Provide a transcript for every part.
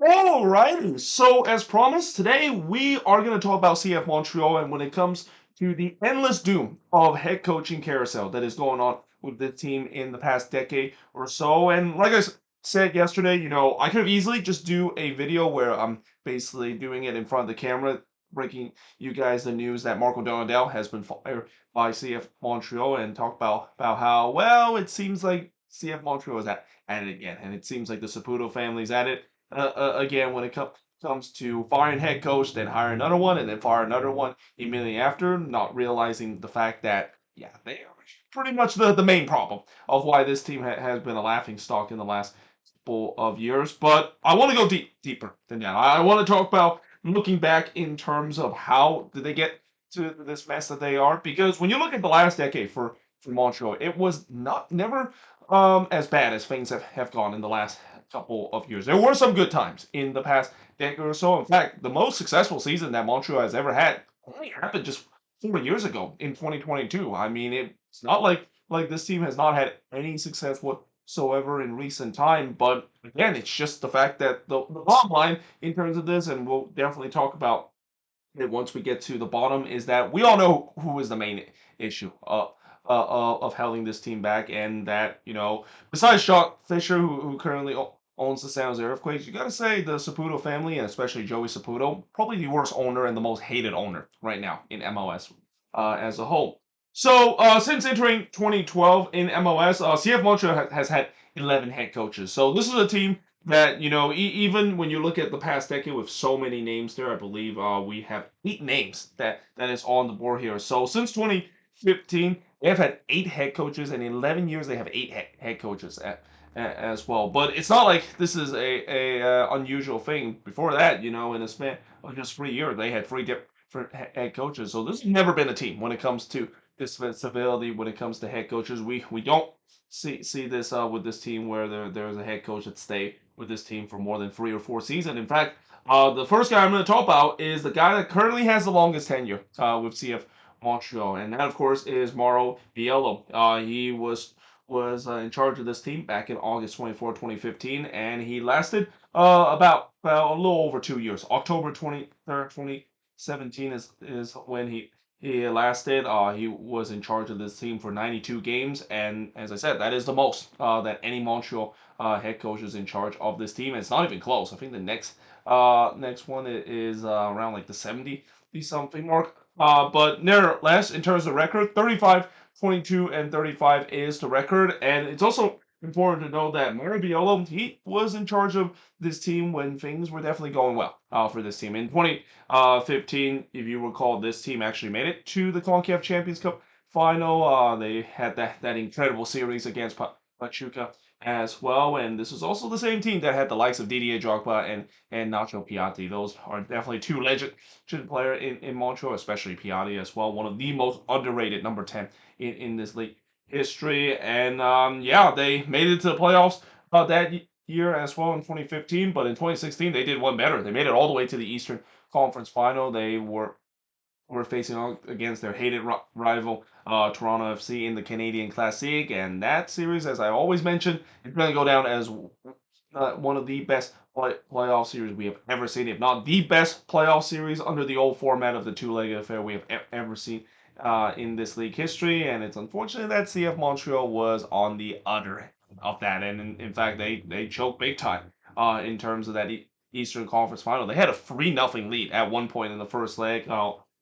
Alrighty, so as promised, today we are going to talk about CF Montreal and when it comes to the endless doom of head coaching carousel that is going on with the team in the past decade or so. And like said yesterday, I could have easily just do a video where I'm basically doing it in front of the camera, breaking you guys the news that Marco Donadel has been fired by CF Montreal and talk about how, well, it seems like CF Montreal is at it again. And it seems like the Saputo family's at it again when it comes to firing head coach, then hire another one, and then fire another one immediately after, not realizing the fact that, yeah, they are pretty much the main problem of why this team has been a laughing stock in the last couple of years. But I want to go deeper than that. I want to talk about looking back in terms of how did they get to this mess that they are, because when you look at the last decade for Montreal, it was not never as bad as things have gone in the last couple of years. There were some good times in the past decade or so. In fact, the most successful season that Montreal has ever had only happened just 4 years ago in 2022. I mean, it's not like this team has not had any success whatsoever in recent time. But again, it's just the fact that the bottom line in terms of this, and we'll definitely talk about it once we get to the bottom, is that we all know who is the main issue of holding this team back, and that besides Sean Fisher, who currently owns the San Jose Earthquakes, you got to say the Saputo family, and especially Joey Saputo, probably the worst owner and the most hated owner right now in MLS as a whole. So since entering 2012 in MLS, CF Montreal has had 11 head coaches. So this is a team that even when you look at the past decade with so many names there, I believe we have 8 names that is on the board here. So since 2015, they have had 8 head coaches, and in 11 years they have 8 head coaches as well. But it's not like this is a unusual thing. Before that, in a span of just 3 years, they had 3 different head coaches. So this has never been a team when it comes to this stability. When it comes to head coaches, we don't see this with this team where there's a head coach that stay with this team for more than 3 or 4 seasons. In fact, the first guy I'm going to talk about is the guy that currently has the longest tenure with CF Montreal, and that of course is Mauro Biello. He was in charge of this team back in August 2015, and he lasted about a little over 2 years. October 2017 is when he lasted. He was in charge of this team for 92 games, and as I said, that is the most that any Montreal head coach is in charge of this team. It's not even close. I think the next one is around like the 70 something mark. But nevertheless, in terms of record, 35, 22, and 35 is the record, and it's also important to know that Mario Biello, he was in charge of this team when things were definitely going well for this team. In 2015, if you recall, this team actually made it to the CONCACAF Champions Cup final. They had that incredible series against Pachuca as well, and this was also the same team that had the likes of Didier Drogba and Nacho Piatti. Those are definitely two legend player in Montreal, especially Piatti as well, one of the most underrated number 10 in this league history. And yeah, they made it to the playoffs that year as well in 2015, but in 2016 they did one better. They made it all the way to the Eastern Conference Final. They were facing off against their hated rival Toronto FC in the Canadian Classic, and that series, as I always mention, is going to go down as one of the best playoff series we have ever seen, if not the best playoff series under the old format of the two-legged affair we have ever seen in this league history. And it's unfortunate that CF Montreal was on the other end of that, and in fact they choked big time in terms of that Eastern Conference Final. They had a 3-0 lead at one point in the first leg.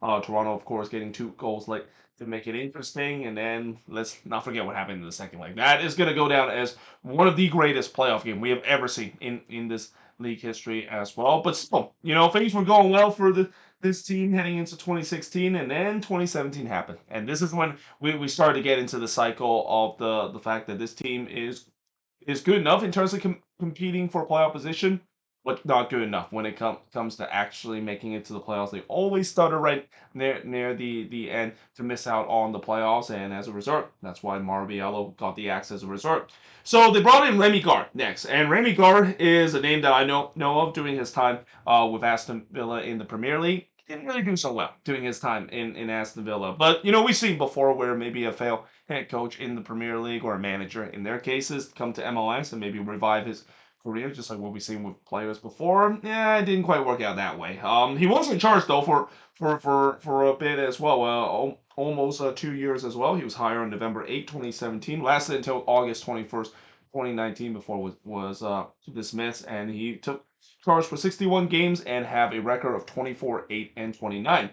Toronto, of course, getting 2 goals late to make it interesting. And then let's not forget what happened in the second leg. That is going to go down as one of the greatest playoff games we have ever seen in this league history as well. But still, things were going well for this team heading into 2016, and then 2017 happened. And this is when we started to get into the cycle of the fact that this team is good enough in terms of competing for playoff position, but not good enough when it comes to actually making it to the playoffs. They always stutter right near the end to miss out on the playoffs, and as a result, that's why Marbiello got the axe as a result. So they brought in Remy Gard next, and Remy Gard is a name that I know of doing his time with Aston Villa in the Premier League. Didn't really do so well doing his time in Aston Villa, but we've seen before where maybe a failed head coach in the Premier League or a manager in their cases come to MLS and maybe revive his career, just like what we've seen with players before. Yeah, it didn't quite work out that way. He was in charge though for a bit as well. Almost 2 years as well. He was hired on November 8th, 2017. Lasted until August 21st, 2019 before was dismissed, and he took charge for 61 games and have a record of 24, 8, and 29.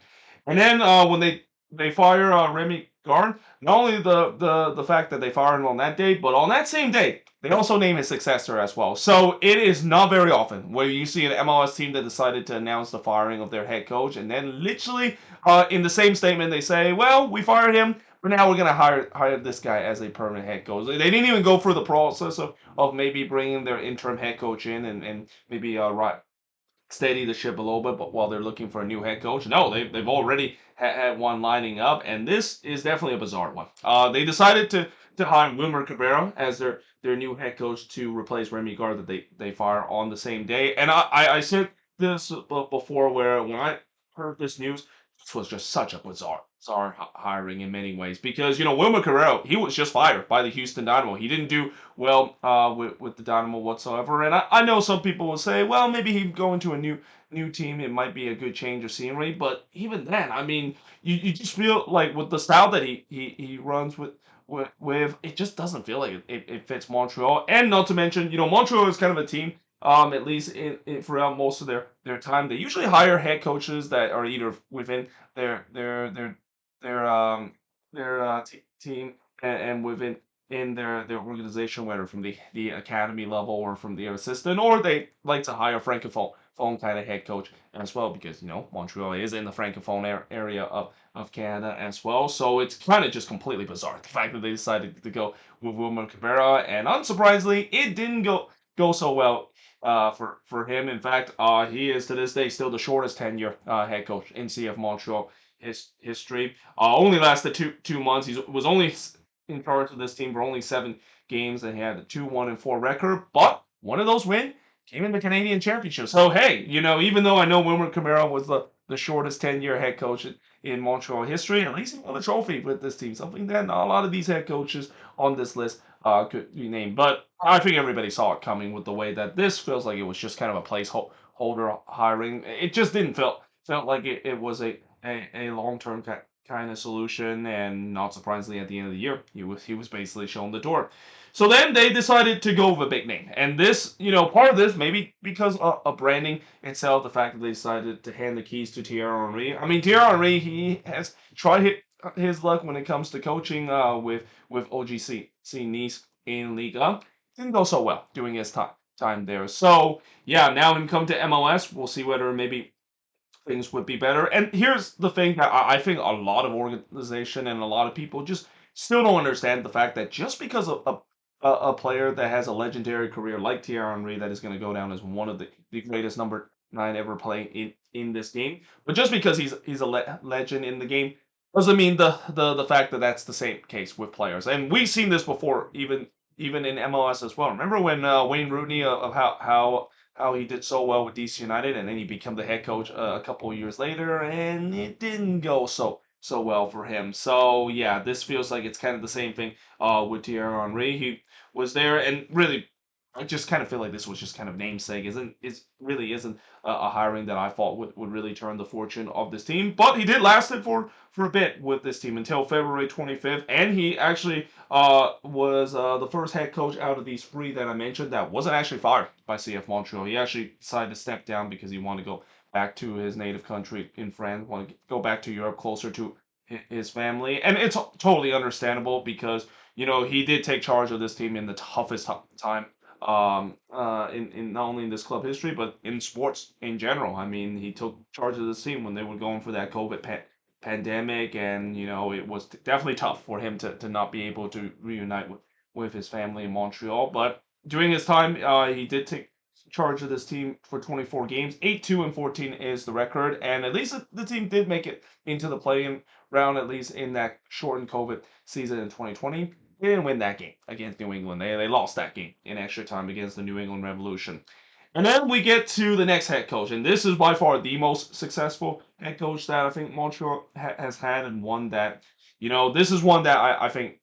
And then when they fire Remy Garn, not only the fact that they fired him on that day, but on that same day, they also name his successor as well. So it is not very often where you see an MLS team that decided to announce the firing of their head coach, and then literally in the same statement they say, "Well, we fired him, but now we're gonna hire this guy as a permanent head coach." They didn't even go through the process of maybe bringing their interim head coach in and maybe right steady the ship a little bit, but while they're looking for a new head coach, no, they've already had one lining up, and this is definitely a bizarre one. They decided to hire Wilmer Cabrera as their new head coach to replace Remy Gard that they fire on the same day. And I said this before, where when I heard this news, this was just such a bizarre hiring in many ways, because Wilmer Cabrera, he was just fired by the Houston Dynamo. He didn't do well with the Dynamo whatsoever. And I know some people will say, well, maybe he'd go into a new team. It might be a good change of scenery. But even then, I mean, you just feel like with the style that he runs with it just doesn't feel like it fits Montreal. And not to mention, Montreal is kind of a team. At least throughout most of their time, they usually hire head coaches that are either within their their their their team and within in their organization, whether from the academy level or from the assistant, or they like to hire francophone kind of head coach as well, because Montreal is in the francophone area of Canada as well. So it's kind of just completely bizarre the fact that they decided to go with Wilmer Cabrera, and unsurprisingly, it didn't go so well for him. In fact, he is to this day still the shortest tenure head coach in CF Montreal history. Only lasted two months. He was only in charge of this team for only 7 games, and he had a 2-1-4 record. But one of those wins came in the Canadian Championship. So hey, even though I know Wilmer Camara was the shortest tenure head coach in Montreal history, at least he won a trophy with this team. Something that not a lot of these head coaches on this list could be named. But I think everybody saw it coming with the way that this feels like it was just kind of a placeholder hiring. It just didn't felt like it was a long term kind of solution, and not surprisingly, at the end of the year, he was basically shown the door. So then they decided to go with a big name, and this, part of this maybe because of branding itself, the fact that they decided to hand the keys to Thierry Henry. I mean, Thierry Henry, he has tried his luck when it comes to coaching with OGC Nice in Liga. Didn't go so well during his time there. So yeah, now him come to MLS, we'll see whether maybe things would be better. And here's the thing that I think a lot of organization and a lot of people just still don't understand: the fact that just because of a player that has a legendary career like Thierry Henry, that is going to go down as one of the greatest number 9 ever playing in this game, but just because he's a legend in the game doesn't mean the fact that that's the same case with players. And we've seen this before, even in MLS as well. Remember when Wayne Rooney, of how he did so well with DC United, and then he became the head coach a couple of years later, and it didn't go so well for him. So yeah, this feels like it's kind of the same thing with Thierry Henry. He was there, and really, I just kind of feel like this was just kind of namesake. Really isn't a hiring that I thought would really turn the fortune of this team. But he did last it for a bit with this team until February 25th, and he actually was the first head coach out of these 3 that I mentioned that wasn't actually fired by CF Montreal. He actually decided to step down because he wanted to go back to his native country in France, wanted to go back to Europe, closer to his family, and it's totally understandable because he did take charge of this team in the toughest time in not only in this club history, but in sports in general. I mean, he took charge of this team when they were going for that COVID pandemic, and it was definitely tough for him to not be able to reunite with his family in Montreal. But during his time, he did take charge of this team for 24 games. 8-2-14 is the record, and at least the team did make it into the play-in round, at least in that shortened COVID season in 2020. They didn't win that game against New England. They lost that game in extra time against the New England Revolution. And then we get to the next head coach, and this is by far the most successful head coach that I think Montreal has had, and one that, this is one that I think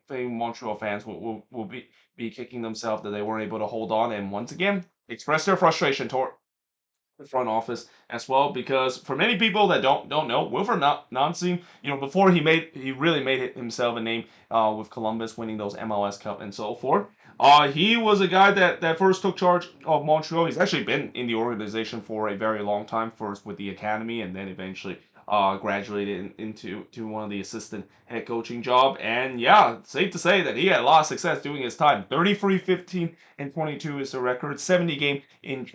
Montreal fans will be be kicking themselves that they weren't able to hold on, and once again express their frustration toward the front office as well, because for many people that don't know, Wilfred Nancy, before he really made himself a name with Columbus winning those MLS Cup and so forth. He was a guy that first took charge of Montreal. He's actually been in the organization for a very long time, first with the academy and then eventually graduated into one of the assistant head coaching job. And yeah, safe to say that he had a lot of success doing his time. 33, 15, and 22 is the record. 70 game in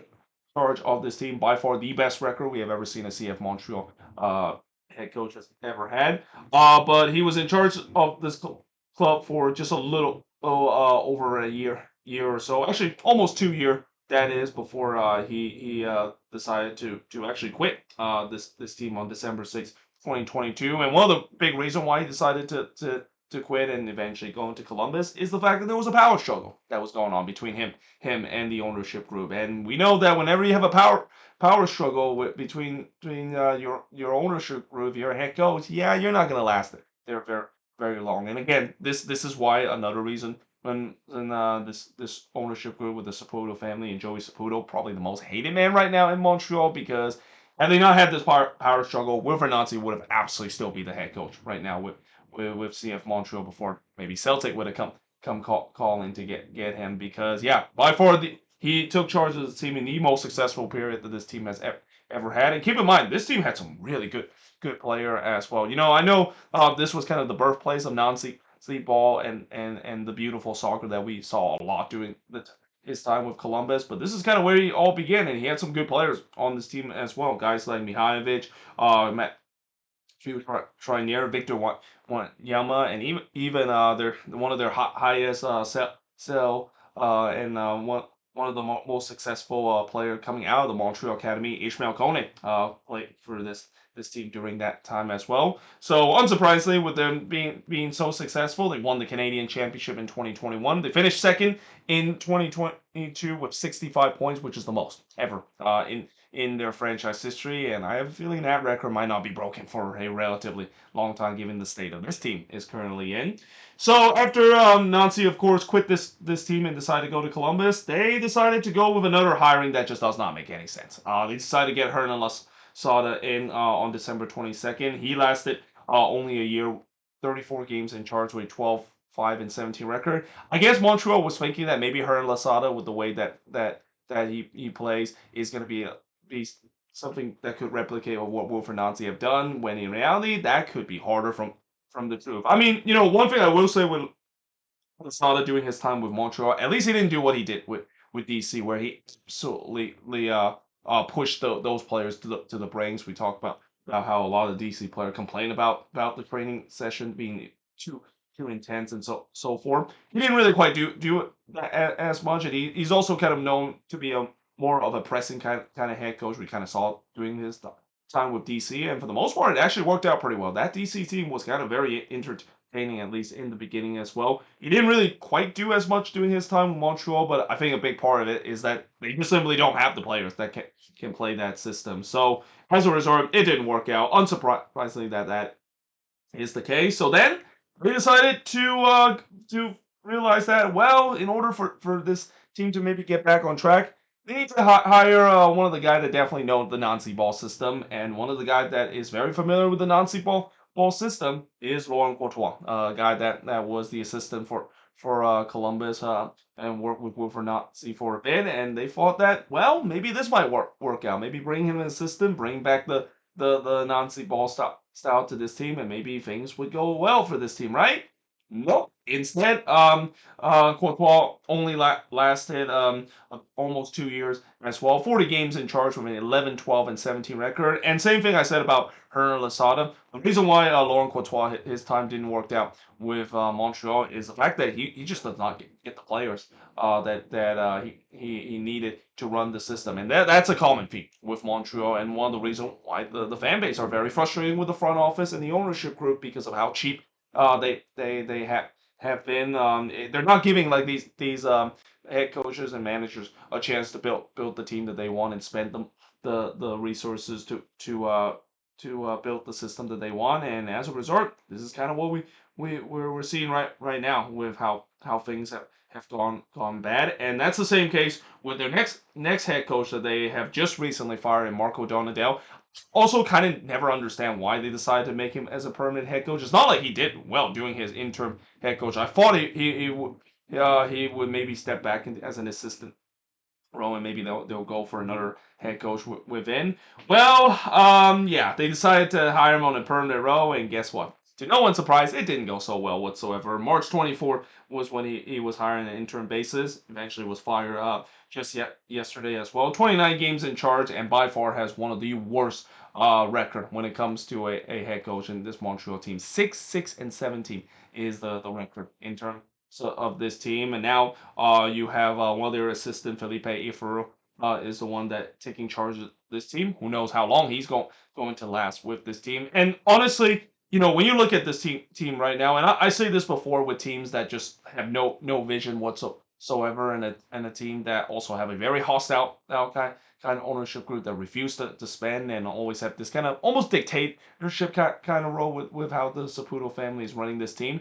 charge of this team. By far the best record we have ever seen a CF Montreal head coach has ever had. But he was in charge of this club for just a little over a year or so. Actually, almost 2 year. That is before he decided to actually quit this team on December 6th, 2022. And one of the big reasons why he decided to quit and eventually go into Columbus is the fact that there was a power struggle that was going on between him and the ownership group. And we know that whenever you have a power struggle between your ownership group, your head coach, yeah, you're not gonna last it there very long. And again, this is why another reason when this ownership group with the Saputo family and Joey Saputo, probably the most hated man right now in Montreal, because had they not had this power struggle, Wilfred Nancy would have absolutely still be the head coach right now with CF Montreal before maybe Celtic would have come calling to get him, because yeah, by far he took charge of the team in the most successful period that this team has ever had. And keep in mind, this team had some really good player as well. I know this was kind of the birthplace of Nancy ball and the beautiful soccer that we saw a lot during his time with Columbus, but this is kind of where he all began, and he had some good players on this team as well. Guys like Mihajlovic, Matt Trinier, Victor Yama, and even their one of their highest sell and one of the most successful player coming out of the Montreal Academy, Ishmael Kone, played for this team during that time as well. So unsurprisingly, with them being so successful, they won the Canadian Championship in 2021. They finished second in 2022 with 65 points, which is the most ever in their franchise history, and I have a feeling that record might not be broken for a relatively long time, given the state of this team is currently in. So after Nancy, of course, quit this team and decided to go to Columbus, they decided to go with another hiring that just does not make any sense. They decided to get Hernan Sada in on December 22nd. He lasted only a year, 34 games in charge with 12, 5, and 17 record. I guess Montreal was thinking that maybe Hernan Lasada, with the way that he plays, is going to be something that could replicate what Wilfred Nancy have done, when in reality that could be harder from the truth. I mean, one thing I will say with Lasada doing his time with Montreal, at least he didn't do what he did with DC, where he absolutely pushed those players to the brains. We talked about how a lot of DC players complain about the training session being too intense and so forth. He didn't really quite do it as much, and he's also kind of known to be a more of a pressing kind of head coach. We kind of saw during his time with DC, and for the most part, it actually worked out pretty well. That DC team was kind of very entertaining, at least in the beginning as well. He didn't really quite do as much during his time with Montreal, but I think a big part of it is that they just simply don't have the players that can play that system. So as a result, it didn't work out. Unsurprisingly, that is the case. So then they decided to realize that, well, in order for this team to maybe get back on track, they need to hire one of the guys that definitely know the Nancy ball system, and one of the guys that is very familiar with the Nancy ball system is Laurent Courtois, a guy that was the assistant for Columbus and worked with Wilfred Nancy for a bit, and they thought that, well, maybe this might work out. Maybe bring him an assistant, bring back the Nancy ball style to this team, and maybe things would go well for this team, right? Nope. Instead, Courtois only lasted almost 2 years as well. 40 games in charge with an 11, 12, and 17 record. And same thing I said about Hernan Lasada. The reason why Laurent Courtois, his time didn't work out with Montreal, is the fact that he just does not get the players that he needed to run the system. And that's a common theme with Montreal, and one of the reasons why the fan base are very frustrated with the front office and the ownership group, because of how cheap they have been. They're not giving like these head coaches and managers a chance to build the team that they want and spend the resources to build the system that they want. And as a result, this is kind of what we're seeing right now with how how things have gone bad. And that's the same case with their next head coach that they have just recently fired, Marco Donadel. Also, kind of never understand why they decided to make him as a permanent head coach. It's not like he did well doing his interim head coach. I thought he would maybe step back as an assistant role, and maybe they'll go for another head coach within. Well, yeah, they decided to hire him on a permanent role, and guess what? To no one's surprise, it didn't go so well whatsoever. March 24th was when he was hired on an interim basis. Eventually was fired up just yesterday as well. 29 games in charge, and by far has one of the worst record when it comes to a head coach in this Montreal team. 6-6-17 is the record in terms of this team. And now you have one of their assistant, Felipe Ifero, is the one that taking charge of this team. Who knows how long he's going to last with this team? And honestly, when you look at this team right now, and I say this before with teams that just have no vision whatsoever, and a team that also have a very hostile kind of ownership group that refuse to spend and always have this kind of almost dictatorship kind of role with how the Saputo family is running this team.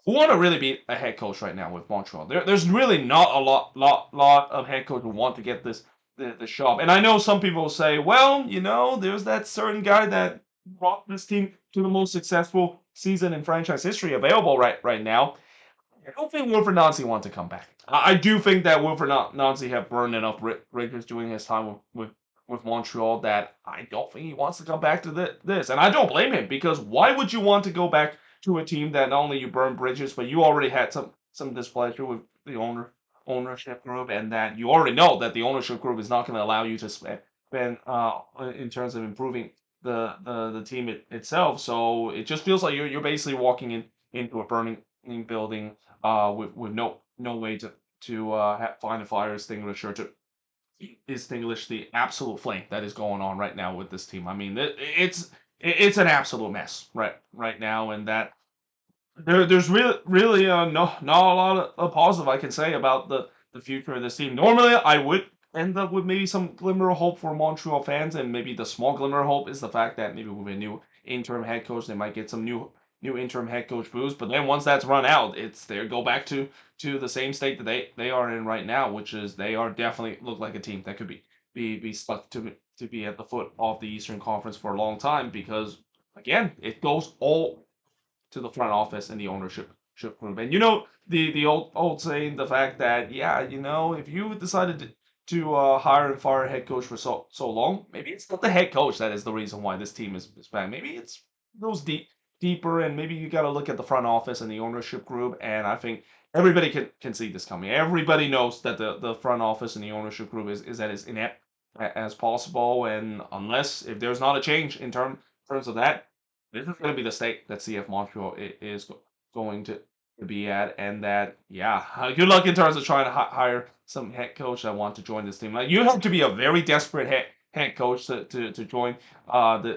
Who want to really be a head coach right now with Montreal? There's really not a lot of head coach who want to get the job. And I know some people say, well, there's that certain guy that brought this team to the most successful season in franchise history available right now. I don't think Wilfred Nancy wants to come back. I do think that Wilfred Nancy have burned enough bridges during his time with Montreal that I don't think he wants to come back to this. And I don't blame him, because why would you want to go back to a team that not only you burn bridges, but you already had some displeasure with the ownership group, and that you already know that the ownership group is not going to allow you to spend in terms of improving the team itself. So it just feels like you're basically walking into a burning building with no way to find a fire extinguisher to extinguish the absolute flame that is going on right now with this team. I mean, it's an absolute mess right now, and that there's really no not a lot of positive I can say about the future of this team. Normally, I would end up with maybe some glimmer of hope for Montreal fans, and maybe the small glimmer of hope is the fact that maybe with a new interim head coach, they might get some new interim head coach boost. But then once that's run out, it's they go back to the same state that they are in right now, which is they are definitely look like a team that could be stuck to be at the foot of the Eastern Conference for a long time, because again, it goes all to the front office and the ownership group. And the old saying, the fact that, yeah, if you decided to hire and fire a head coach for so long, maybe it's not the head coach that is the reason why this team is bad. Maybe it's goes deeper, and maybe you got to look at the front office and the ownership group. And I think everybody can see this coming. Everybody knows that the front office and the ownership group is as inept as possible. And unless if there's not a change in terms of that, this is going to be the state that CF Montreal is going to be at. And that, yeah, good luck in terms of trying to hire some head coach that want to join this team. Like, you have to be a very desperate head coach to join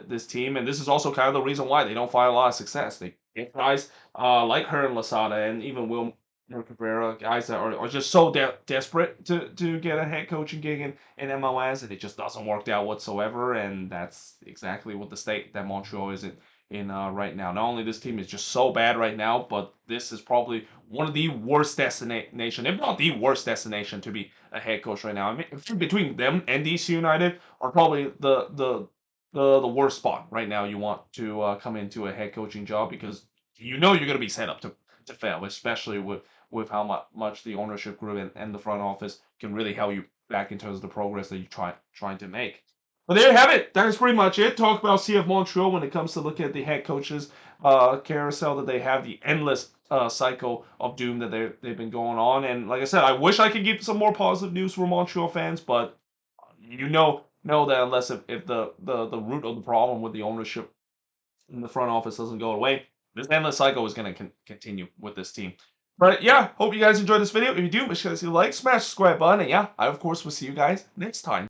this team. And this is also kind of the reason why they don't find a lot of success. They get guys like Hernan Lasada and even Will Cabrera, guys that are just so desperate to get a head coaching gig in MLS, and it just doesn't work out whatsoever. And that's exactly what the state that Montreal is in right now. Not only this team is just so bad right now, but this is probably one of the worst destination, if not the worst destination, to be a head coach right now. I mean, between them and DC United are probably the worst spot right now you want to come into a head coaching job, because you're going to be set up to fail, especially with how much the ownership group and the front office can really help you back in terms of the progress that you're trying to make. But there you have it. That is pretty much it. Talk about CF Montreal when it comes to look at the head coaches carousel that they have, the endless cycle of doom that they've been going on. And like I said, I wish I could give some more positive news for Montreal fans, but know that unless if the root of the problem with the ownership in the front office doesn't go away, this endless cycle is going to continue with this team. But yeah, hope you guys enjoyed this video. If you do, make sure to like, smash the subscribe button, and yeah, I of course will see you guys next time.